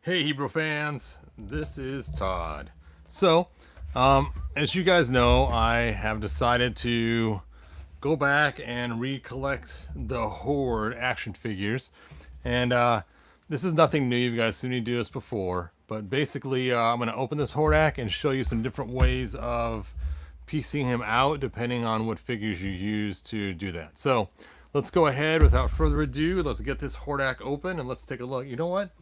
Hey Hebrew fans, this is Todd. So, as you guys know, I have decided to go back and recollect the Horde action figures. And this is nothing new, you guys seen me do this before. But basically, I'm going to open this Hordak and show you some different ways of piecing him out depending on what figures you use to do that. So, let's go ahead without further ado. Let's get this Hordak open and let's take a look. You know what?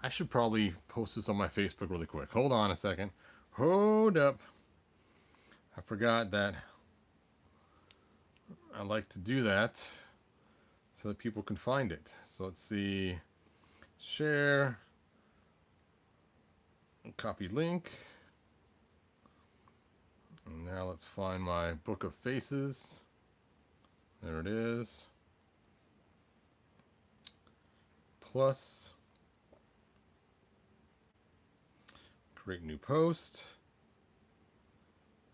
I should probably post this on my Facebook really quick. Hold on a second. Hold up. I forgot that I like to do that so that people can find it. So let's see. Share. Copy link. And now let's find my book of faces. There it is. Plus. Create new post.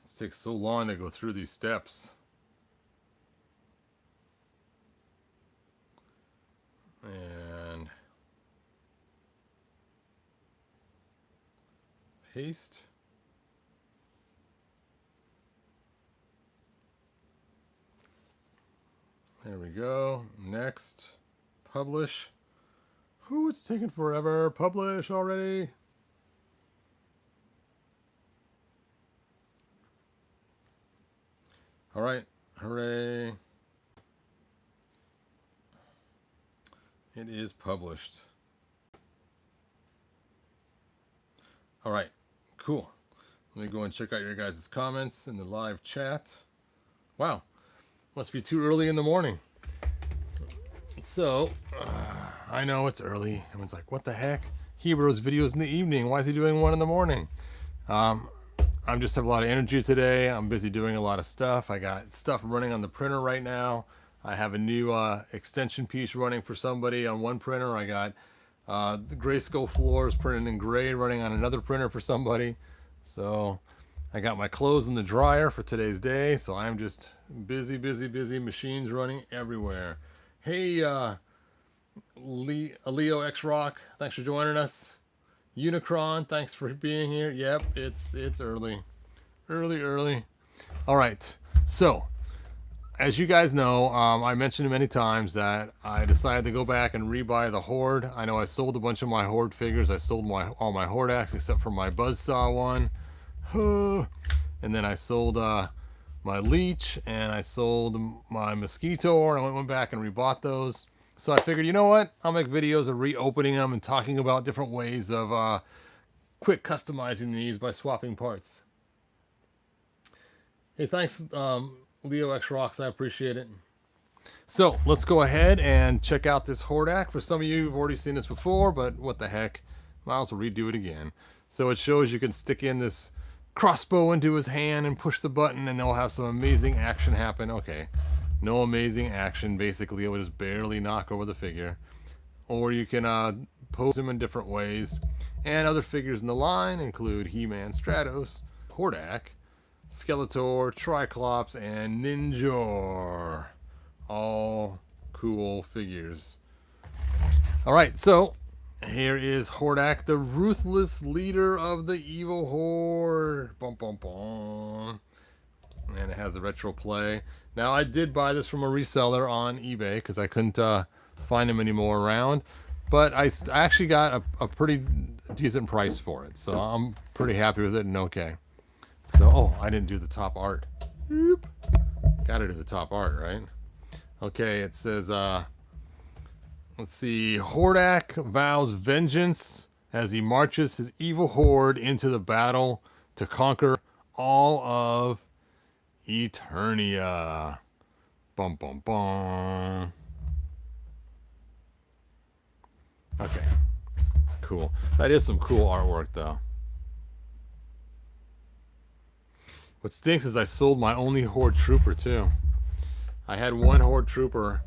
It takes so long to go through these steps. And paste. There we go. Next. Publish. Ooh, it's taking forever. Publish already. All right, hooray. It is published. All right, cool. Let me go and check out your guys' comments in the live chat. Wow, must be too early in the morning. So, I know it's early. Everyone's like, what the heck? Heroes videos in the evening. Why is he doing one in the morning? I just have a lot of energy today. I'm busy doing a lot of stuff. I got stuff running on the printer right now. I have a new extension piece running for somebody on one printer. I got the grayscale floors printed in gray running on another printer for somebody. So I got my clothes in the dryer for today's day. So I'm just busy, machines running everywhere. Hey, Leo X Rock, thanks for joining us. Unicron, thanks for being here. Yep, it's early. All right, so as you guys know, I mentioned many times that I decided to go back and rebuy the Horde. I know I sold a bunch of my Horde figures. I sold all my Hordaks except for my Buzzsaw one. And then I sold my Leech and I sold my Mosquito, and I went back and rebought those. So I figured, you know what? I'll make videos of reopening them and talking about different ways of quick customizing these by swapping parts. Hey, thanks, Leo X Rocks. I appreciate it. So let's go ahead and check out this Hordak. For some of you who've already seen this before, but what the heck? Might as well redo it again. So it shows you can stick in this crossbow into his hand and push the button, and they'll have some amazing action happen. Okay. No amazing action. Basically, it will just barely knock over the figure. Or you can pose him in different ways. And other figures in the line include He-Man, Stratos, Hordak, Skeletor, Triclops, and Ninjor. All cool figures. Alright, so here is Hordak, the ruthless leader of the evil horde. Bum, bum, bum. And it has a retro play. Now, I did buy this from a reseller on eBay because I couldn't find them anymore around. But I actually got a pretty decent price for it. So I'm pretty happy with it and okay. So, oh, I didn't do the top art. Got to do the top art, right? Okay, it says, let's see. Hordak vows vengeance as he marches his evil horde into the battle to conquer all of Eternia. Bum, bum, bum. Okay. Cool. That is some cool artwork, though. What stinks is I sold my only Horde Trooper, too. I had one Horde Trooper,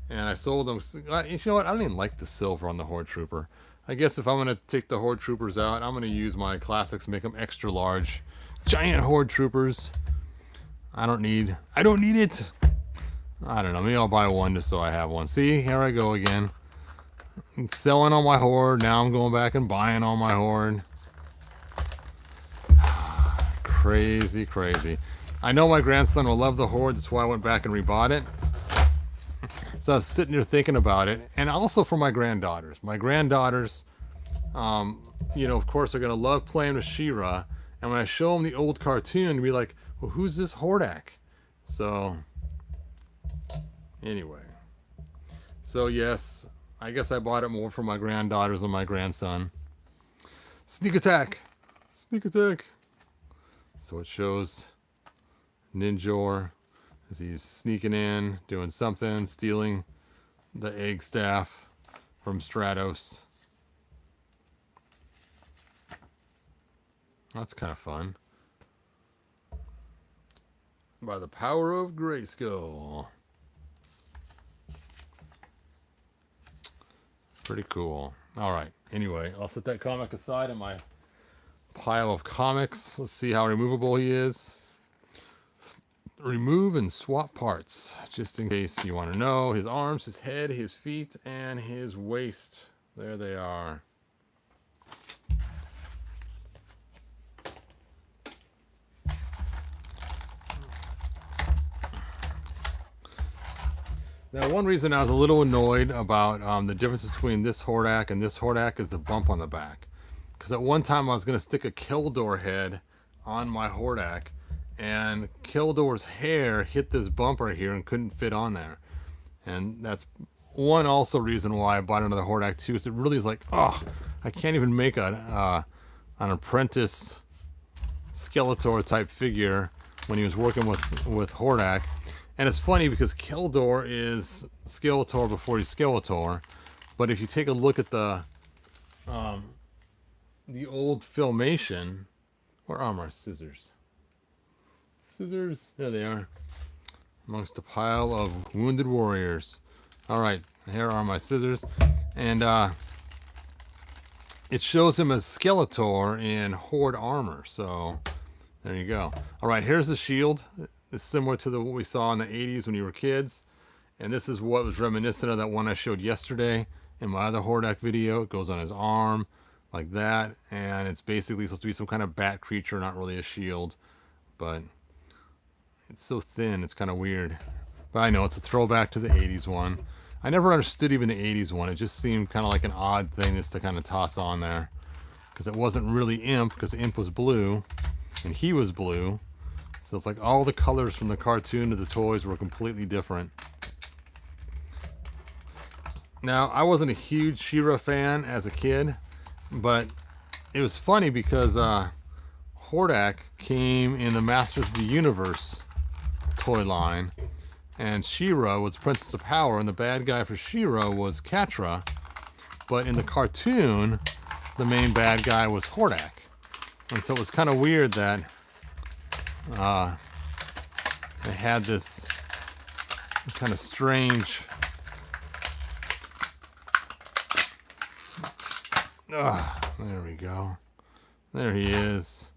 and I sold them. You know what? I don't even like the silver on the Horde Trooper. I guess if I'm going to take the Horde Troopers out, I'm going to use my classics, make them extra large. Giant Horde Troopers. I don't need it. I don't know. Maybe I'll buy one just so I have one. See, here I go again. selling on my horde. Now I'm going back and buying on my horde. Crazy, crazy. I know my grandson will love the horde. That's why I went back and rebought it. So I was sitting here thinking about it. And also for my granddaughters. My granddaughters, you know, of course, are going to love playing with She-Ra. And when I show them the old cartoon, they'll be like, well, who's this Hordak? So, anyway. So, yes, I guess I bought it more for my granddaughters than my grandson. Sneak attack! Sneak attack! So it shows Ninjor as he's sneaking in, doing something, stealing the egg staff from Stratos. That's kind of fun. By the power of Grayskull. Pretty cool. All right. Anyway, I'll set that comic aside in my pile of comics. Let's see how removable he is. Remove and swap parts, just in case you want to know. His arms, his head, his feet, and his waist. There they are. Now, one reason I was a little annoyed about the difference between this Hordak and this Hordak is the bump on the back. Because at one time I was going to stick a Keldor head on my Hordak, and Keldor's hair hit this bump right here and couldn't fit on there. And that's one also reason why I bought another Hordak too. Is it really is like, oh, I can't even make an apprentice Skeletor type figure when he was working with Hordak. And it's funny because Keldor is Skeletor before he's Skeletor. But if you take a look at the old Filmation, where are my scissors? Scissors, there they are. Amongst a pile of wounded warriors. All right, here are my scissors. And it shows him as Skeletor in Horde armor. So there you go. All right, here's the shield. It's similar to what we saw in the 80s when you were kids. And this is what was reminiscent of that one I showed yesterday in my other Hordak video. It goes on his arm like that. And it's basically supposed to be some kind of bat creature, not really a shield. But it's so thin, it's kind of weird. But I know, it's a throwback to the 80s one. I never understood even the 80s one. It just seemed kind of like an odd thing just to kind of toss on there. Because it wasn't really Imp, because Imp was blue. And he was blue. So it's like all the colors from the cartoon to the toys were completely different. Now, I wasn't a huge She-Ra fan as a kid. But it was funny because Hordak came in the Masters of the Universe toy line. And She-Ra was Princess of Power, and the bad guy for She-Ra was Catra. But in the cartoon, the main bad guy was Hordak. And so it was kind of weird that they had this kind of strange... there we go. There he is.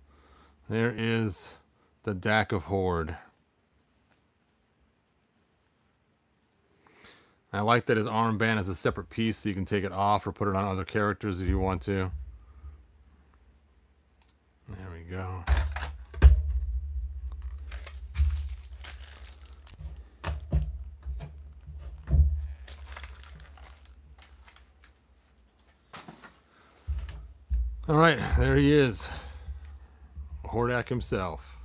There is the Dak of Horde. I like that his armband is a separate piece, so you can take it off or put it on other characters if you want to. There we go. All right, there he is. Hordak himself.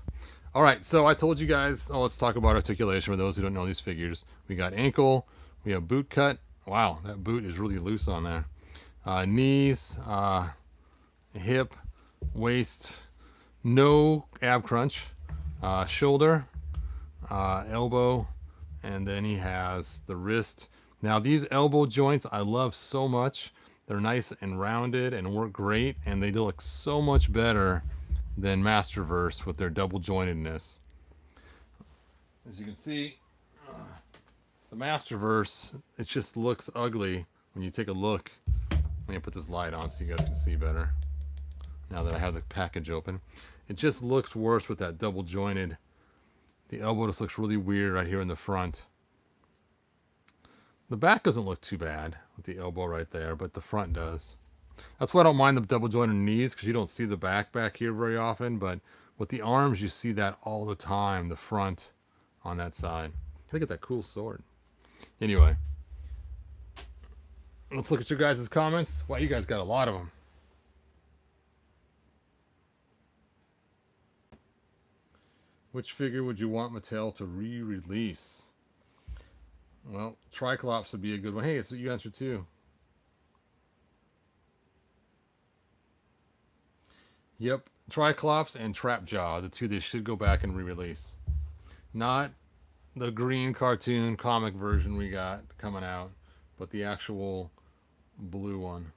All right, so I told you guys, let's talk about articulation for those who don't know these figures. We got ankle. We have boot cut. Wow, that boot is really loose on there. Knees, hip, waist, no ab crunch, shoulder, elbow, and then he has the wrist. Now these elbow joints I love so much. They're nice and rounded and work great, and they look so much better than Masterverse with their double jointedness. As you can see, the Masterverse, it just looks ugly when you take a look. Let me put this light on so you guys can see better. Now that I have the package open. It just looks worse with that double jointed. The elbow just looks really weird right here in the front. The back doesn't look too bad with the elbow right there, but the front does. That's why I don't mind the double jointed knees, because you don't see the back here very often, but with the arms, you see that all the time, the front on that side. Look at that cool sword. Anyway, let's look at your guys' comments. Wow, you guys got a lot of them. Which figure would you want Mattel to re-release? Well, Triclops would be a good one. Hey, it's what you answered too. Yep, Triclops and Trapjaw, the two they should go back and re-release. Not the green cartoon comic version we got coming out, but the actual blue one.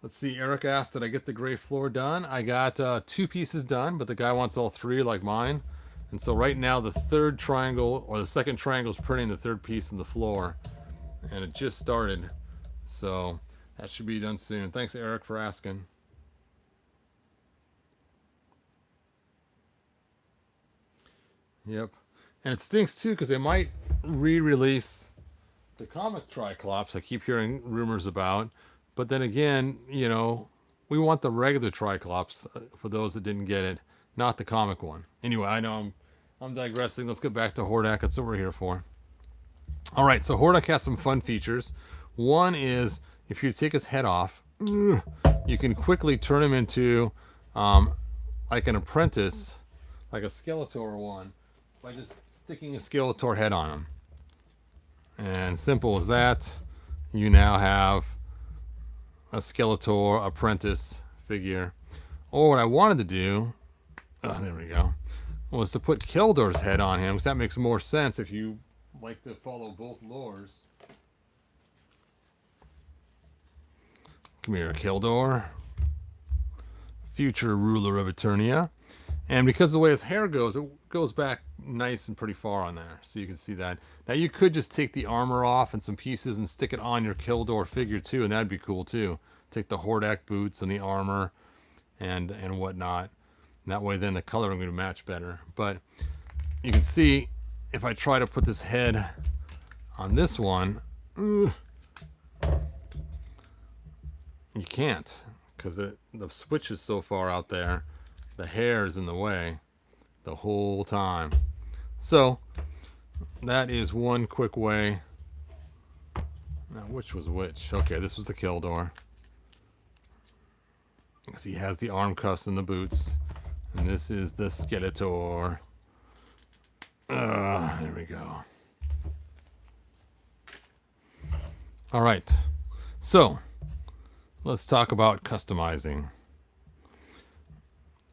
Let's see, Eric asked, did I get the gray floor done? I got 2 pieces done, but the guy wants all 3 like mine. And so right now the third triangle, or the second triangle, is printing the third piece in the floor. And it just started. So that should be done soon. Thanks, Eric, for asking. Yep. And it stinks too, because they might re-release the comic Triclops I keep hearing rumors about. But then again, you know, we want the regular Triclops for those that didn't get it, not the comic one. Anyway, I know I'm digressing. Let's get back to Hordak. That's what we're here for. All right, so Hordak has some fun features. One is, if you take his head off, you can quickly turn him into like an apprentice, like a Skeletor one, by just sticking a Skeletor head on him. And simple as that, you now have a Skeletor apprentice figure. Or what I wanted to do, oh, there we go, was to put Keldor's head on him, because that makes more sense if you like to follow both lores. Come here, Keldor. Future ruler of Eternia. And because of the way his hair goes, it goes back nice and pretty far on there. So you can see that. Now you could just take the armor off and some pieces and stick it on your Keldor figure too, and that'd be cool too. Take the Hordak boots and the armor and whatnot. And that way then the coloring would match better. But you can see, if I try to put this head on this one, you can't, because the switch is so far out there. The hair is in the way the whole time. So that is one quick way. Now, which was which? Okay, this was the Keldor. Because he has the arm cuffs and the boots. And this is the Skeletor. There we go. All right. So let's talk about customizing.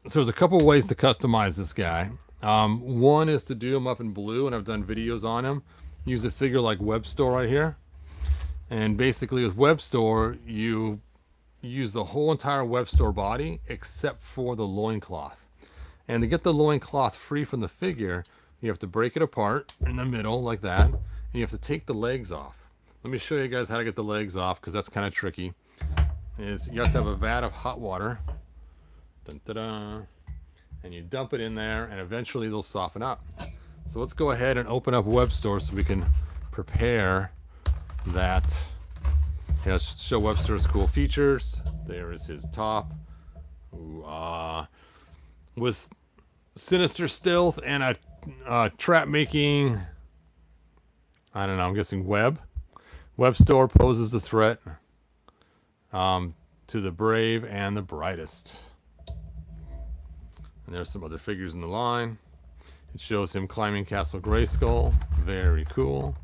So there's a couple ways to customize this guy. One is to do him up in blue, and I've done videos on him. Use a figure like WebStore right here. And basically with WebStore, you use the whole entire WebStore body except for the loincloth. And to get the loincloth free from the figure, you have to break it apart in the middle like that, and you have to take the legs off. Let me show you guys how to get the legs off, because that's kind of tricky. Is you have to have a vat of hot water. Dun, dun, dun. And you dump it in there, and eventually they'll soften up. So let's go ahead and open up WebStore so we can prepare that. Yeah, let's show WebStore's cool features. There is his top. Ooh, with sinister stealth and a trap making, I don't know, I'm guessing web. WebStore poses the threat to the brave and the brightest. And there's some other figures in the line. It shows him climbing Castle Grayskull. Very cool.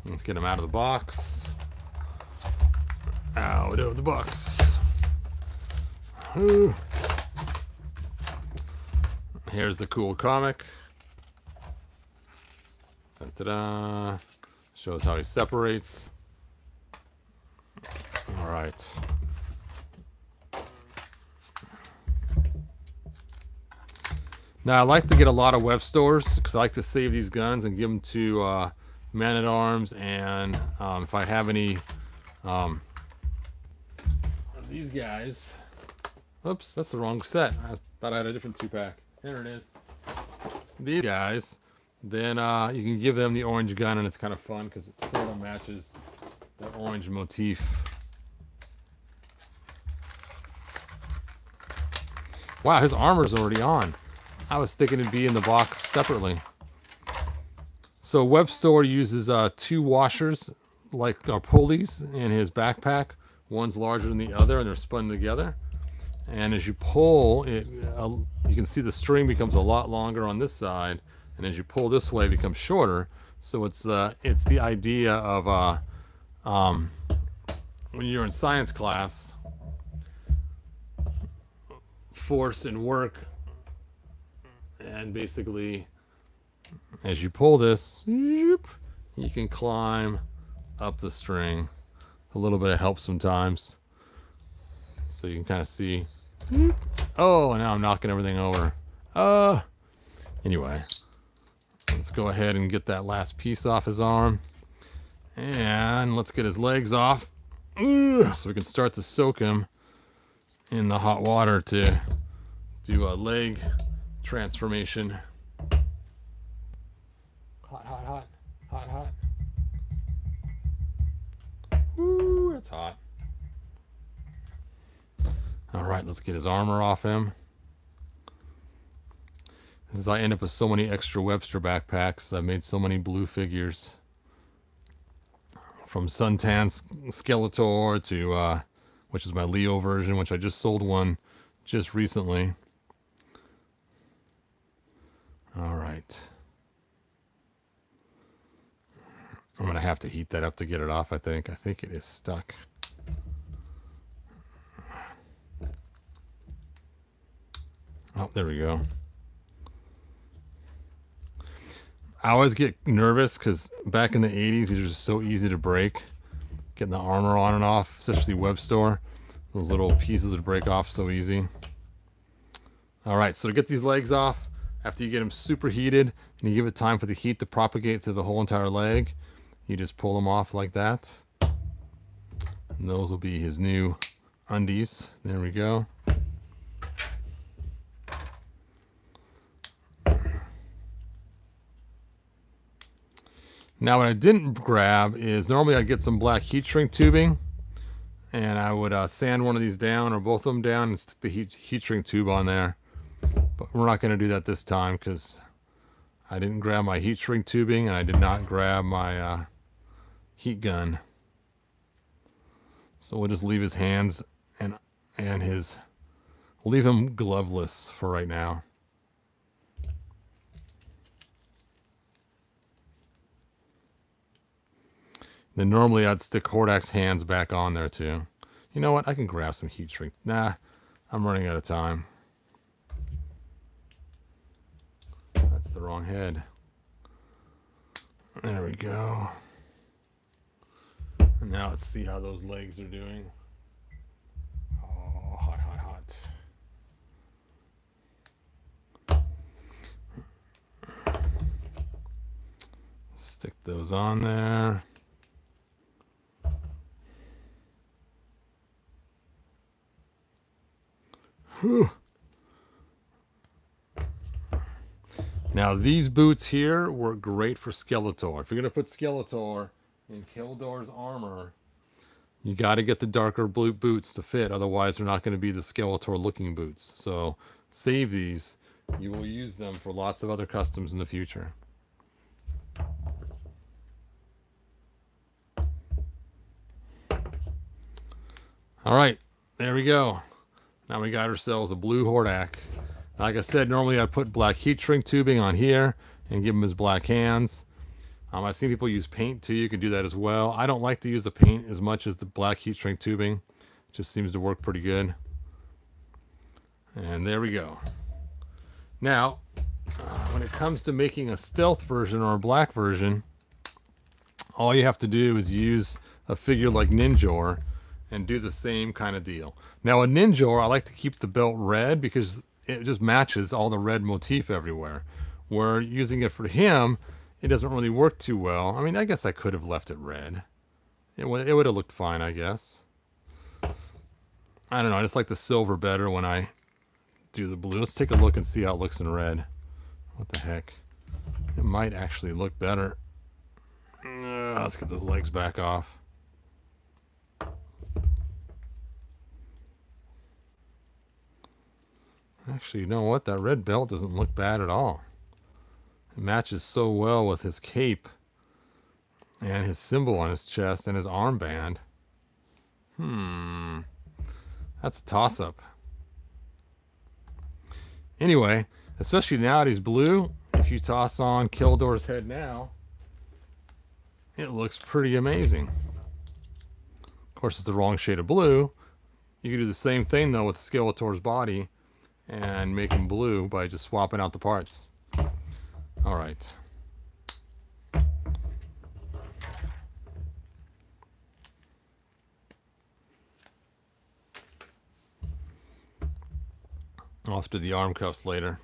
Let's get him out of the box. Out of the box. Here's the cool comic. Da-da-da. Shows how he separates. All right. Now I like to get a lot of web stores because I like to save these guns and give them to Man-at-Arms, and if I have any of these guys. Oops, that's the wrong set. I thought I had a different 2-pack. There it is. These guys, Then you can give them the orange gun, and it's kind of fun because it sort of matches the orange motif. Wow, his armor's already on. I was thinking it'd be in the box separately. So Web Store uses 2 washers, like pulleys, in his backpack. One's larger than the other, and they're spun together. And as you pull, you can see the string becomes a lot longer on this side, and as you pull this way, it becomes shorter. So it's the idea of when you're in science class, force and work, and basically, as you pull this, you can climb up the string. A little bit of help sometimes. So you can kind of see. Oh, now I'm knocking everything over. Anyway, let's go ahead and get that last piece off his arm. And let's get his legs off. So we can start to soak him in the hot water to do a leg transformation. Hot, hot, hot, hot, hot. Woo, it's hot. All right, let's get his armor off him. Since I end up with so many extra Webster backpacks, I've made so many blue figures. From Suntan Skeletor to, which is my Leo version, which I just sold one just recently. All right. I'm going to have to heat that up to get it off, I think. I think it is stuck. Oh, there we go. I always get nervous because back in the 80s, these were just so easy to break. Getting the armor on and off, especially Web Store. Those little pieces would break off so easy. All right, so to get these legs off, after you get them super heated and you give it time for the heat to propagate through the whole entire leg, you just pull them off like that. And those will be his new undies. There we go. Now what I didn't grab is normally I'd get some black heat shrink tubing and I would sand one of these down or both of them down and stick the heat shrink tube on there. But we're not going to do that this time because I didn't grab my heat shrink tubing and I did not grab my heat gun. So we'll just leave his hands and we'll leave him gloveless for right now. Then normally I'd stick Hordak's hands back on there too. You know what? I can grab some heat shrink. Nah, I'm running out of time. That's the wrong head. There we go. And now let's see how those legs are doing. Oh, hot, hot, hot. Stick those on there. Whew. Now these boots here work great for Skeletor. If you're going to put Skeletor in Keldor's armor, you got to get the darker blue boots to fit. Otherwise, they're not going to be the Skeletor looking boots. So save these. You will use them for lots of other customs in the future. All right, there we go. Now we got ourselves a blue Hordak. Like I said, normally I'd put black heat shrink tubing on here and give him his black hands. I've seen people use paint too. You can do that as well. I don't like to use the paint as much as the black heat shrink tubing. It just seems to work pretty good. And there we go. Now, when it comes to making a stealth version or a black version, all you have to do is use a figure like Ninjor and do the same kind of deal. Now a Ninjor, I like to keep the belt red because it just matches all the red motif everywhere. Where using it for him, it doesn't really work too well. I mean, I guess I could have left it red. It would have looked fine, I guess. I don't know, I just like the silver better when I do the blue. Let's take a look and see how it looks in red. What the heck? It might actually look better. Let's get those legs back off. Actually, you know what? That red belt doesn't look bad at all. It matches so well with his cape and his symbol on his chest and his armband. That's a toss-up. Anyway, especially now that he's blue, if you toss on Keldor's head now, it looks pretty amazing. Of course, it's the wrong shade of blue. You can do the same thing, though, with Skeletor's body and make him blue by just swapping out the parts. All right. I'll have to do the arm cuffs later.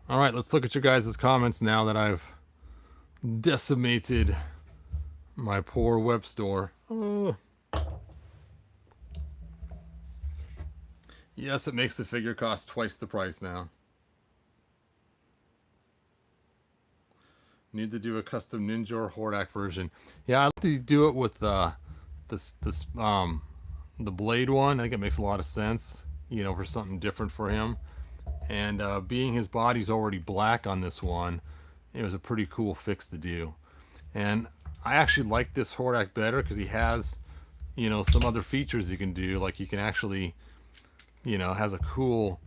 All right, let's look at your guys' comments now that I've decimated my poor web store. Yes, it makes the figure cost twice the price now. Need to do a custom Ninja or Hordak version. Yeah, I'd like to do it with the blade one. I think it makes a lot of sense, you know, for something different for him. And being his body's already black on this one, it was a pretty cool fix to do. And I actually like this Hordak better because he has, you know, some other features he can do. Like he can actually, you know, has a cool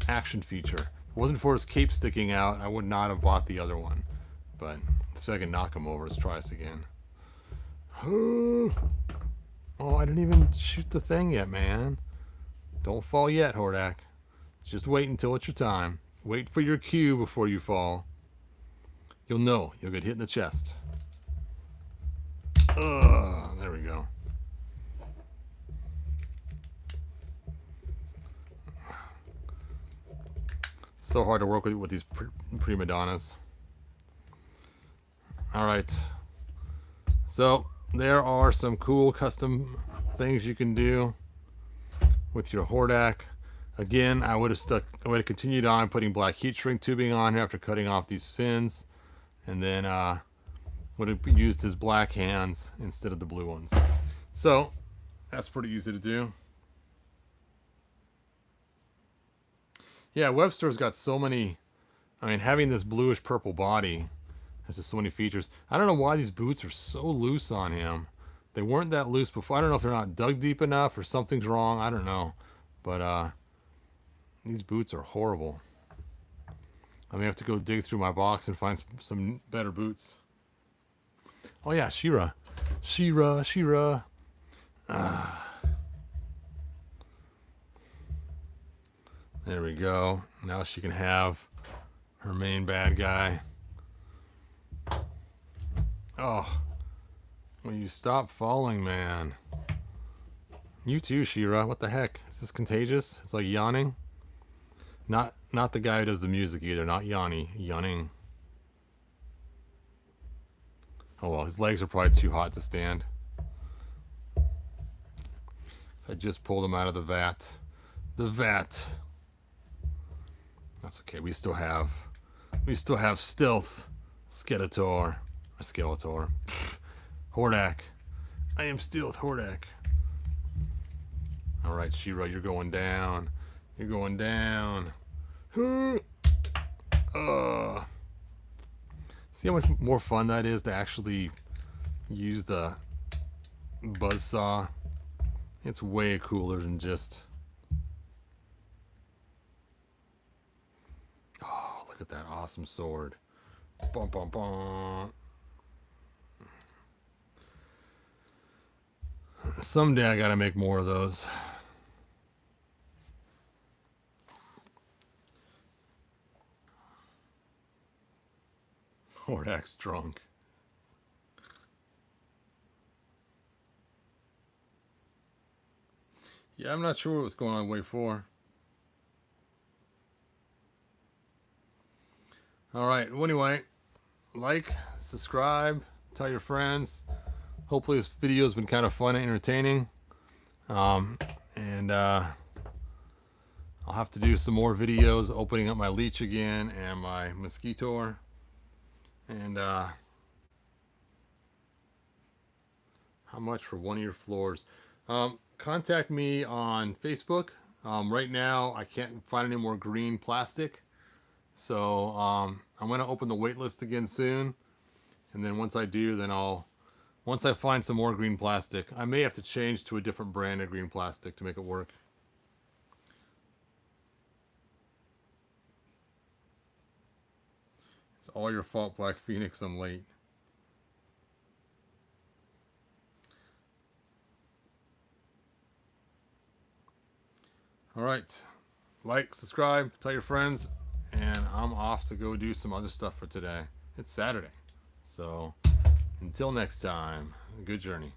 action feature. If it wasn't for his cape sticking out, I would not have bought the other one. But let's see if I can knock him over. Let's try this again. Oh, I didn't even shoot the thing yet, man. Don't fall yet, Hordak. Just wait until it's your time. Wait for your cue before you fall. You'll know. You'll get hit in the chest. There we go. So hard to work with these prima donnas. Alright, so there are some cool custom things you can do with your Hordak. Again, I would have continued on putting black heat shrink tubing on here after cutting off these fins, and then would have used his black hands instead of the blue ones. So that's pretty easy to do. Yeah, Webster's got so many, I mean, having this bluish purple body has just so many features. I don't know why these boots are so loose on him. They weren't that loose before. I don't know if they're not dug deep enough or something's wrong. I don't know. But these boots are horrible. I may have to go dig through my box and find some better boots. Oh yeah, She-Ra. She-Ra, She-Ra. There we go. Now she can have her main bad guy. Oh, will you stop falling, man? You too, She-Ra. What the heck? Is this contagious? It's like yawning. Not the guy who does the music either. Not Yanni. Yawning. Oh well, his legs are probably too hot to stand. So I just pulled him out of the vat. The vat. That's okay. We still have stealth Skeletor. Skeletor. Hordak. I am stealth Hordak. Alright, She-Ra, you're going down. You're going down. See how much more fun that is to actually use the buzzsaw? It's way cooler than just... Oh, look at that awesome sword. Bum, bum, bum. Someday I gotta make more of those. Hordak's drunk. Yeah, I'm not sure what was going on Wave 4. Alright, well anyway, like, subscribe, tell your friends. Hopefully this video has been kind of fun and entertaining. I'll have to do some more videos opening up my leech again and my mosquito. And how much for one of your floors? Contact me on Facebook. Right now, I can't find any more green plastic. So I'm going to open the wait list again soon. And then once I do, then once I find some more green plastic, I may have to change to a different brand of green plastic to make it work. It's all your fault, Black Phoenix. I'm late. All right. Like, subscribe, tell your friends, and I'm off to go do some other stuff for today. It's Saturday. So until next time, good journey.